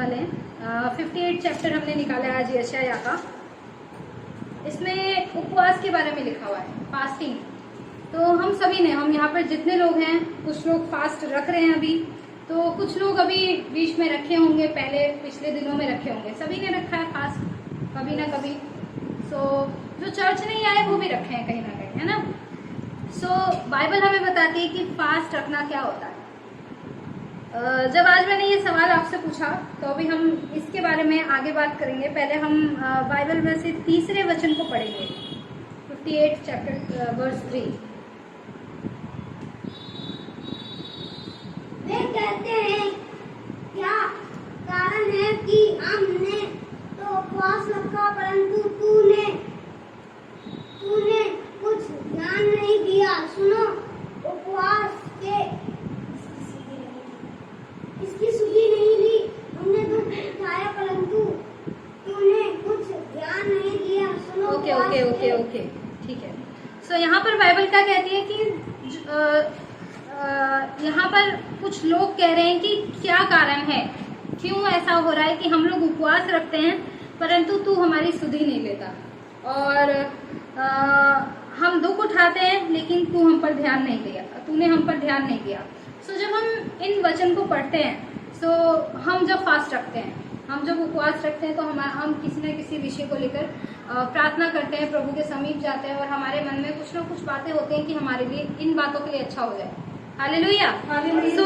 वाले हैं। 58 चैप्टर हमने निकाला है आज यशायाह का। इसमें उपवास के बारे में लिखा हुआ है, फास्टिंग। तो हम सभी ने, हम यहाँ पर जितने लोग हैं, कुछ लोग फास्ट रख रहे हैं अभी, तो कुछ लोग अभी बीच में रखे होंगे, पहले पिछले दिनों में रखे होंगे। सभी ने रखा है फास्ट कभी ना कभी। सो जो चर्च नहीं आए वो भी रखे हैं कहीं ना कहीं, है ना। सो बाइबल हमें बताती है कि फास्ट रखना क्या होता है। जब आज मैंने ये सवाल आपसे पूछा तो अभी हम इसके बारे में आगे बात करेंगे। पहले हम बाइबल में से तीसरे वचन को पढ़ेंगे, 58 चैप्टर वर्स 3। वे कहते हैं, क्या कारण है कि हमने तो उपवास रखा परंतु तूने कुछ ध्यान नहीं दिया। सुनो, उपवास के इसकी सुधि नहीं ली। हमने तो उठाया परंतु तूने कुछ ध्यान नहीं दिया। सुनो। ओके, ठीक है। सो यहाँ पर बाइबल क्या कहती है कि यहाँ पर कुछ लोग कह रहे हैं कि क्या कारण है, क्यों ऐसा हो रहा है कि हम लोग उपवास रखते हैं परंतु तू हमारी सुधि नहीं लेता, और हम दुख उठाते हैं लेकिन तू हम पर ध्यान नहीं दिया, तूने हम पर ध्यान नहीं दिया। सो जब हम इन वचन को पढ़ते हैं, सो हम जब फास्ट रखते हैं, हम जब उपवास रखते हैं, तो हम किसी न किसी विषय को लेकर प्रार्थना करते हैं, प्रभु के समीप जाते हैं, और हमारे मन में कुछ ना कुछ बातें होती हैं कि हमारे लिए इन बातों के लिए अच्छा हो जाए। हालेलुया। सो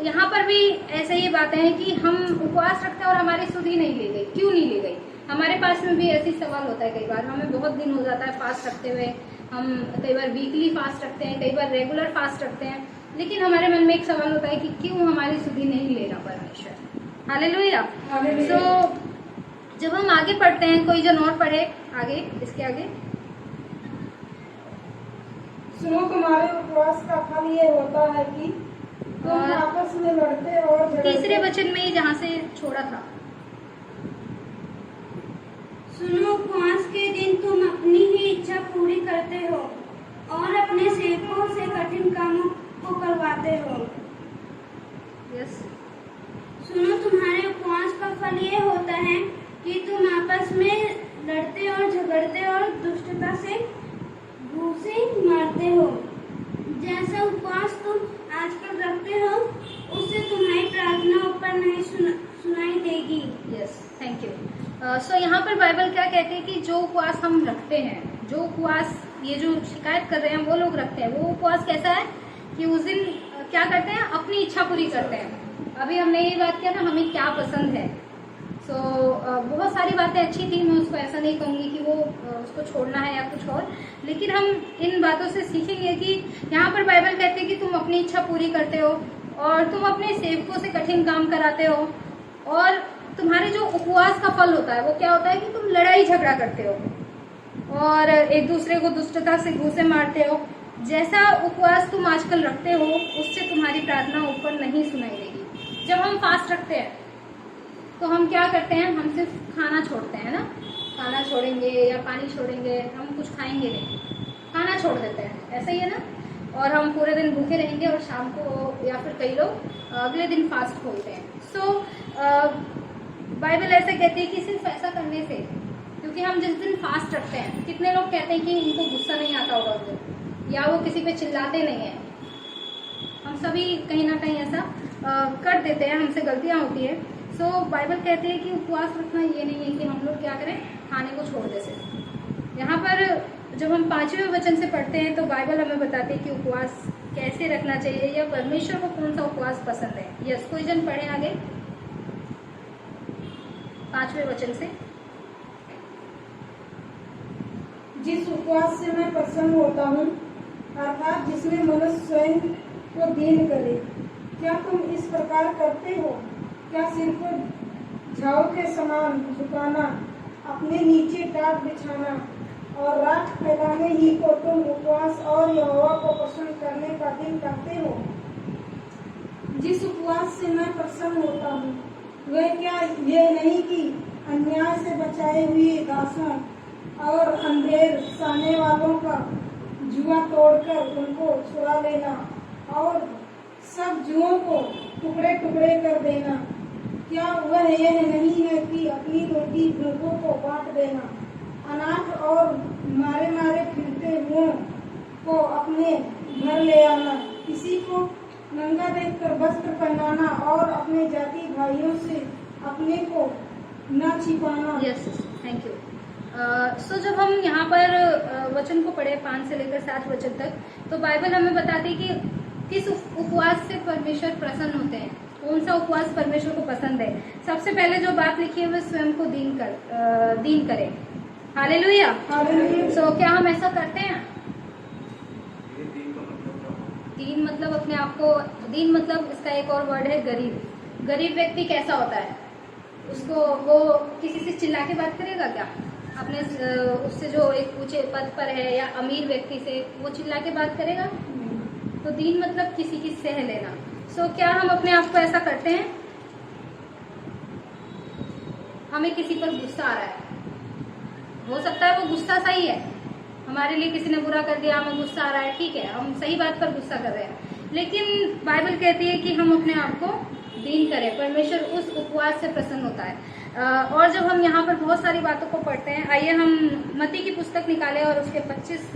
यहाँ पर भी ऐसे ही बातें हैं कि हम उपवास रखते हैं और हमारी सुधि नहीं ली गई। क्यों नहीं ली गई? हमारे पास में भी ऐसी सवाल होता है कई बार। हमें बहुत दिन हो जाता है फास्ट रखते हुए, हम कई बार वीकली फास्ट रखते हैं, कई बार रेगुलर फास्ट रखते हैं, लेकिन हमारे मन में एक सवाल होता है कि क्यों हमारी सुधि नहीं ले रहा परमेश्वर। हालेलुया। तो जब हम आगे पढ़ते हैं, कोई जन और पढ़े आगे, इसके आगे। सुनो, तुम्हारे उपवास का फल ये होता है कि तुम आपस में लड़ते और तीसरे वचन में ही जहाँ से छोड़ा था। सुनो, उपवास के दिन तुम अपनी ही इच्छा पूरी करते हो और अपने सेवकों से कठिन कामों को करवाते हो। यस। सुनो, तुम्हारे उपवास का फल ये होता है कि तुम आपस में लड़ते और झगड़ते और दुष्टता से घूंसे मारते हो। जैसा उपवास तुम आजकल रखते हो, उससे तुम्हारी प्रार्थना ऊपर नहीं सुनाई देगी। Yes, thank you. सो यहाँ पर बाइबल क्या कहती है कि जो उपवास हम रखते हैं, जो उपवास ये जो शिकायत कर रहे हैं वो लोग रखते हैं, वो उपवास कैसा है कि उस दिन क्या करते हैं, अपनी इच्छा पूरी करते हैं। अभी हमने ये बात किया था हमें क्या पसंद है। सो बहुत सारी बातें अच्छी थी, मैं उसको ऐसा नहीं कहूँगी कि वो उसको छोड़ना है या कुछ और, लेकिन हम इन बातों से सीखेंगे कि यहाँ पर बाइबल कहते हैं कि तुम अपनी इच्छा पूरी करते हो और तुम अपने सेवकों से कठिन काम कराते हो, और तुम्हारे जो उपवास का फल होता है वो क्या होता है कि तुम लड़ाई झगड़ा करते हो और एक दूसरे को दुष्टता से घूंसे मारते हो। जैसा उपवास तुम आजकल रखते हो, उससे तुम्हारी प्रार्थना ऊपर नहीं सुनाई देगी। जब हम फास्ट रखते हैं तो हम क्या करते हैं, हम सिर्फ खाना छोड़ते हैं ना, खाना छोड़ेंगे या पानी छोड़ेंगे, हम कुछ खाएंगे नहीं, खाना छोड़ देते हैं, ऐसा ही है ना। और हम पूरे दिन भूखे रहेंगे और शाम को या फिर कई लोग अगले दिन फास्ट खोलते हैं। सो बाइबल ऐसा कहती है कि सिर्फ ऐसा करने से, क्योंकि हम जिस दिन फास्ट रखते हैं, कितने लोग कहते हैं कि इनको गुस्सा नहीं आता होगा उस दिन, या वो किसी पे चिल्लाते नहीं हैं। हम सभी कहीं ना कहीं ऐसा कर देते हैं, हमसे गलतियां होती है। सो बाइबल कहती है कि उपवास रखना ये नहीं है कि हम लोग क्या करें, खाने को छोड़ दे से। यहाँ पर जब हम 5वें वचन से पढ़ते हैं तो बाइबल हमें बताती है कि उपवास कैसे रखना चाहिए या परमेश्वर को कौन सा उपवास पसंद है। यस, कोई जन पढ़े आगे 5वें वचन से। जिस उपवास से मैं प्रसन्न होता हूँ, अर्थात जिसमें मनुष्य स्वयं को दीन करे। क्या तुम इस प्रकार करते हो? क्या सिर को झाऊ के समान झुकाना, अपने नीचे टाट बिछाना और राख फैलाने ही को तुम उपवास और यहोवा को प्रसन्न करने का दिन कहते हो? जिस उपवास से मैं प्रसन्न होता हूँ, वे क्या ये नहीं कि अन्याय से बचाए हुए दासों और अंधेर साने वालों का जुआ तोड़कर उनको छुड़ा लेना और सब जुओं को टुकड़े टुकड़े कर देना? क्या वह यह नहीं है कि अपनी रोटी भूखों को बांट देना, अनाथ और मारे मारे फिरते हुओं को अपने घर ले आना, किसी को नंगा देखकर वस्त्र पहनाना और अपने जाति भाइयों से अपने को न छिपाना। Yes, thank you. सो जब हम यहाँ पर वचन को पढ़े 5 से लेकर 7 वचन तक, तो बाइबल हमें बताती है कि किस उपवास से परमेश्वर प्रसन्न होते हैं, कौन सा उपवास परमेश्वर को पसंद है। सबसे पहले जो बात लिखी है वह स्वयं को दीन करे। हालेलुया। सो क्या हम ऐसा करते हैं? दीन मतलब अपने आप को, दीन मतलब इसका एक और वर्ड है गरीब। गरीब व्यक्ति कैसा होता है? उसको वो किसी से चिल्ला के बात करेगा क्या? अपने उससे जो एक ऊंचे पद पर है या अमीर व्यक्ति से वो चिल्ला के बात करेगा? तो दीन मतलब किसी की सह लेना। सो क्या हम अपने आप को ऐसा करते हैं? हमें किसी पर गुस्सा आ रहा है, हो सकता है वो गुस्सा सही है, हमारे लिए किसी ने बुरा कर दिया, हमें गुस्सा आ रहा है, ठीक है, हम सही बात पर गुस्सा कर रहे हैं, लेकिन बाइबल कहती है कि हम अपने आप को दीन करें, परमेश्वर उस उपवास से प्रसन्न होता है। और जब हम यहाँ पर बहुत सारी बातों को पढ़ते हैं, आइए हम मत्ती की पुस्तक निकालें और उसके 25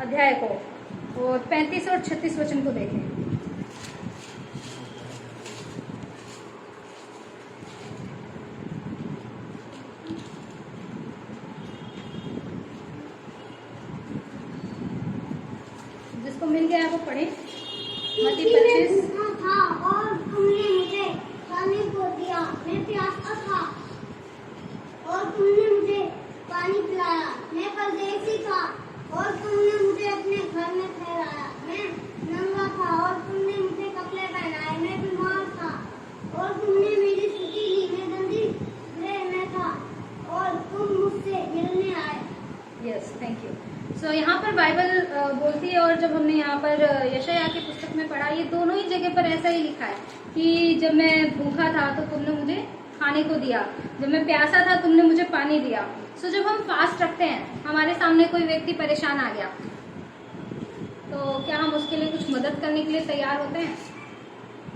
अध्याय को और 35 और 36 वचन को देखें। जिसको मिल गया वो पढ़े। मत्ती 25। था और तुमने मुझे पानी को दिया, मैं प्यासा था और तुमने मुझे पानी पिलाया, मैं परदेसी था और तुमने मुझे अपने घर में ठहराया, मैं नंगा था और तुमने मुझे कपड़े पहनाए, मैं बीमार था और तुमने मेरी छुट्टी ली, मैं गंदगी में था और तुम मुझसे मिलने आए। Yes, thank you. सो यहाँ पर बाइबल बोलती है, और जब हमने यहाँ पर यशायाह की पुस्तक में पढ़ा, ये दोनों ही जगह पर ऐसा ही लिखा है कि जब मैं भूखा था तो तुमने मुझे खाने को दिया, जब मैं प्यासा था तुमने मुझे पानी दिया। सो जब हम फास्ट रखते हैं, हमारे सामने कोई व्यक्ति परेशान आ गया, तो क्या हम उसके लिए कुछ मदद करने के लिए तैयार होते हैं?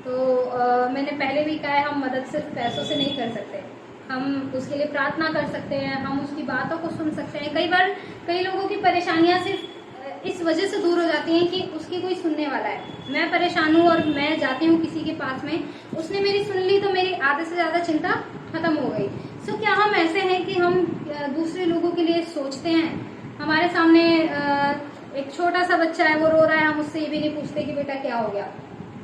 तो मैंने पहले भी कहा है, हम मदद सिर्फ पैसों से नहीं कर सकते, हम उसके लिए प्रार्थना कर सकते हैं, हम उसकी बातों को सुन सकते हैं। कई बार कई लोगों की परेशानियां सिर्फ इस वजह से दूर हो जाती हैं कि उसकी कोई सुनने वाला है। मैं परेशान हूँ और मैं जाती हूँ किसी के पास में, उसने मेरी सुन ली तो मेरी आधे से ज़्यादा चिंता खत्म हो गई। सो क्या हम ऐसे हैं कि हम दूसरे लोगों के लिए सोचते हैं? हमारे सामने एक छोटा सा बच्चा है, वो रो रहा है, हम उससे ये भी नहीं पूछते कि बेटा क्या हो गया।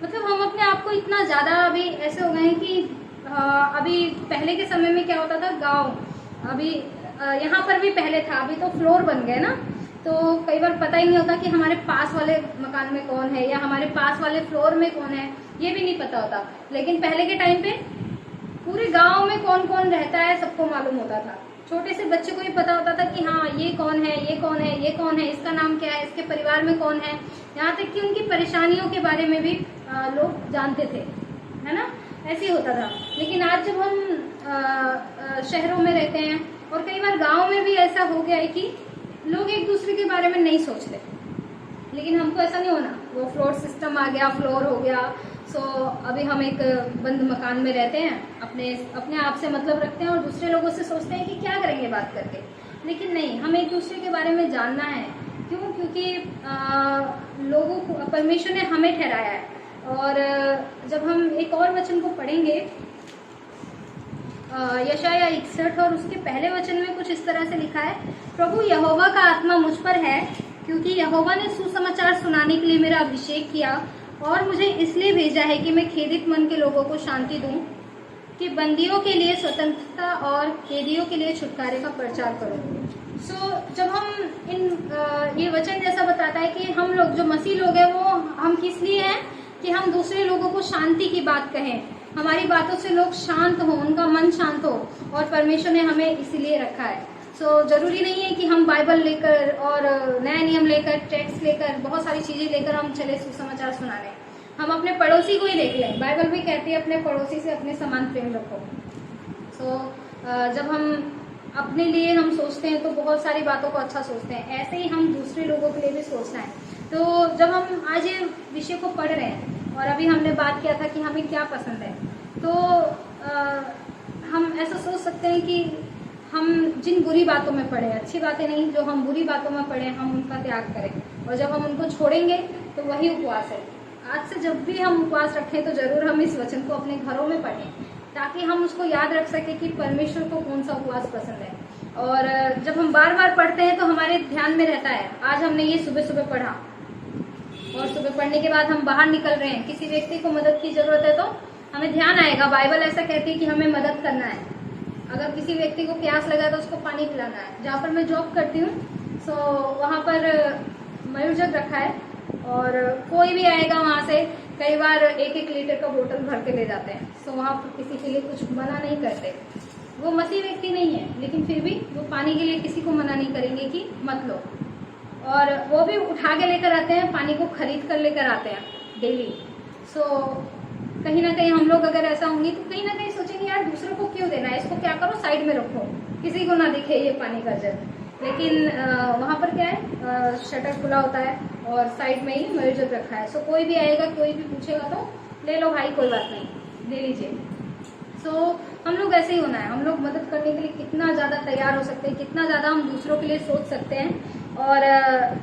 मतलब हम अपने आप को इतना ज़्यादा अभी ऐसे हो गए हैं कि अभी पहले के समय में क्या होता था, गांव अभी यहाँ पर भी पहले था, अभी तो फ्लोर बन गए ना, तो कई बार पता ही नहीं होता कि हमारे पास वाले मकान में कौन है या हमारे पास वाले फ्लोर में कौन है, ये भी नहीं पता होता। लेकिन पहले के टाइम पे पूरे गांव में कौन कौन रहता है सबको मालूम होता था। छोटे से बच्चे को ही पता होता था कि हाँ ये कौन है, ये कौन है, ये कौन है, इसका नाम क्या है, इसके परिवार में कौन है, यहाँ तक कि उनकी परेशानियों के बारे में भी लोग जानते थे, है ना, ऐसे ही होता था। लेकिन आज जब हम शहरों में रहते हैं और कई बार गांव में भी ऐसा हो गया है कि लोग एक दूसरे के बारे में नहीं सोचते, लेकिन हमको ऐसा नहीं होना, वो फ्लोर सिस्टम आ गया, फ्लोर हो गया। सो अभी हम एक बंद मकान में रहते हैं, अपने आप से मतलब रखते हैं और दूसरे लोगों से सोचते हैं कि क्या करेंगे बात करके। लेकिन नहीं, हमें एक दूसरे के बारे में जानना है। क्यों? क्योंकि लोगों को परमेश्वर ने हमें ठहराया है। और जब हम एक और वचन को पढ़ेंगे, यशायाह 61 और उसके पहले वचन में कुछ इस तरह से लिखा है, प्रभु यहोवा का आत्मा मुझ पर है, क्योंकि यहोवा ने सुसमाचार सुनाने के लिए मेरा अभिषेक किया और मुझे इसलिए भेजा है कि मैं खेदित मन के लोगों को शांति दूं, कि बंदियों के लिए स्वतंत्रता और कैदियों के लिए छुटकारे का प्रचार करूं। सो जब हम ये वचन जैसा बताता है कि हम लोग जो मसीह लोग हैं, वो हम किस लिए हैं कि हम दूसरे लोगों को शांति की बात कहें, हमारी बातों से लोग शांत हो, उनका मन शांत हो, और परमेश्वर ने हमें इसीलिए रखा है। सो जरूरी नहीं है कि हम बाइबल लेकर और नया नियम लेकर, टेक्स्ट लेकर, बहुत सारी चीजें लेकर हम चले सुसमाचार सुनाने। हम अपने पड़ोसी को ही देख लें, बाइबल भी कहती है अपने पड़ोसी से अपने समान प्रेम रखो। सो जब हम अपने लिए हम सोचते हैं तो बहुत सारी बातों को अच्छा सोचते हैं, ऐसे ही हम दूसरे लोगों के लिए भी सोचना है। तो जब हम आज ये विषय को पढ़ रहे हैं और अभी हमने बात किया था कि हमें क्या पसंद है, तो हम ऐसा सोच सकते हैं कि हम जिन बुरी बातों में पड़े, अच्छी बातें नहीं, जो हम बुरी बातों में पड़े हम उनका त्याग करें, और जब हम उनको छोड़ेंगे तो वही उपवास है। आज से जब भी हम उपवास रखें तो जरूर हम इस वचन को अपने घरों में पढ़ें, ताकि हम उसको याद रख सकें कि परमेश्वर को कौन सा उपवास पसंद है। और जब हम बार बार पढ़ते हैं तो हमारे ध्यान में रहता है। आज हमने ये सुबह सुबह पढ़ा, और सुबह पढ़ने के बाद हम बाहर निकल रहे हैं, किसी व्यक्ति को मदद की जरूरत है तो हमें ध्यान आएगा, बाइबल ऐसा कहती है कि हमें मदद करना है। अगर किसी व्यक्ति को प्यास लगा तो उसको पानी पिलाना है। जहाँ पर मैं जॉब करती हूँ सो वहाँ पर मयूर जग रखा है, और कोई भी आएगा वहाँ से कई बार 1-1 लीटर का बोतल भर के ले जाते हैं। सो वहाँ पर किसी के लिए कुछ मना नहीं करते। वो मसीह व्यक्ति नहीं है, लेकिन फिर भी वो पानी के लिए किसी को मना नहीं करेंगे कि मत लो। और वो भी उठा के लेकर आते हैं, पानी को खरीद कर लेकर आते हैं डेली। सो कहीं ना कहीं हम लोग अगर ऐसा होंगे तो कहीं ना कहीं सोचेंगे यार दूसरों को क्यों देना है, इसको क्या करो साइड में रखो, किसी को ना दिखे ये पानी का जग। लेकिन वहाँ पर क्या है, शटर खुला होता है और साइड में ही मयूर जग रखा है। सो कोई भी आएगा, कोई भी पूछेगा तो ले लो भाई, कोई बात नहीं, ले लीजिए। सो हम लोग ऐसे ही होना है। हम लोग मदद करने के लिए कितना ज़्यादा तैयार हो सकते हैं, कितना ज़्यादा हम दूसरों के लिए सोच सकते हैं। और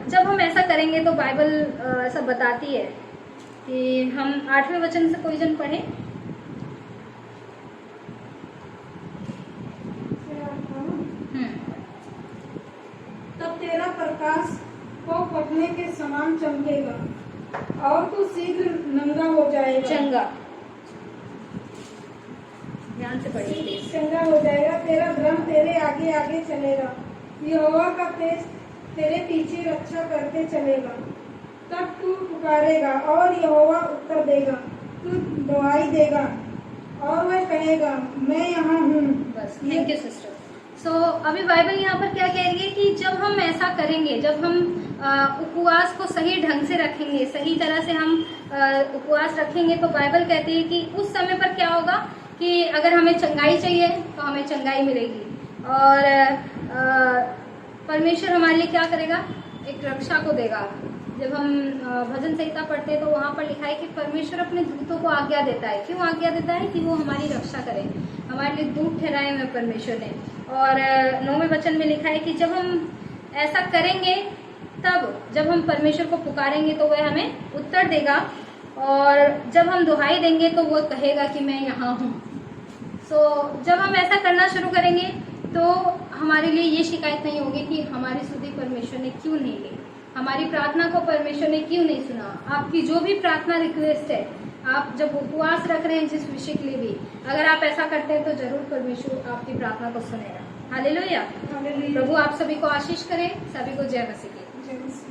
जब हम ऐसा करेंगे तो बाइबल ऐसा बताती है कि हम 8वें वचन से कोई जन पढ़े। तब तेरा प्रकाश को पटने के समान चमकेगा और तू शीघ्र नंगा हो जाएगा। चंगा, ध्यान से पढ़िए। चंगा हो जाएगा, तेरा धर्म तेरे आगे आगे चलेगा, यहोवा का तेज तेरे पीछे रक्षा करके चलेगा। तब तू पुकारेगा और यहोवा उत्तर देगा, तू दुहाई देगा और वह कहेगा मैं यहाँ हूँ। बस, थैंक यू सिस्टर। सो अभी बाइबल यहाँ पर क्या कह रही है कि जब हम ऐसा करेंगे, जब हम उपवास को सही ढंग से रखेंगे, सही तरह से हम उपवास रखेंगे, तो बाइबल कहती है कि उस समय पर क्या होगा कि अगर हमें चंगाई चाहिए तो हमें चंगाई मिलेगी। और परमेश्वर हमारे लिए क्या करेगा, एक रक्षा को देगा। जब हम भजन संहिता पढ़ते हैं तो वहाँ पर लिखा है कि परमेश्वर अपने दूतों को आज्ञा देता है। क्यों आज्ञा देता है? कि वो हमारी रक्षा करें, हमारे लिए दूत ठहराए हुए परमेश्वर ने। और 9वें वचन में लिखा है कि जब हम ऐसा करेंगे, तब जब हम परमेश्वर को पुकारेंगे तो वह हमें उत्तर देगा, और जब हम दुहाई देंगे तो वो कहेगा कि मैं यहाँ हूँ। सो जब हम ऐसा करना शुरू करेंगे तो हमारे लिए ये शिकायत नहीं होगी कि हमारी स्तुति परमेश्वर ने क्यों नहीं ली, हमारी प्रार्थना को परमेश्वर ने क्यों नहीं सुना। आपकी जो भी प्रार्थना रिक्वेस्ट है, आप जब उपवास रख रहे हैं जिस विषय के लिए भी, अगर आप ऐसा करते हैं तो जरूर परमेश्वर आपकी प्रार्थना को सुनेगा। हालेलुया। प्रभु आप सभी को आशीष करे। सभी को जय मसीह की।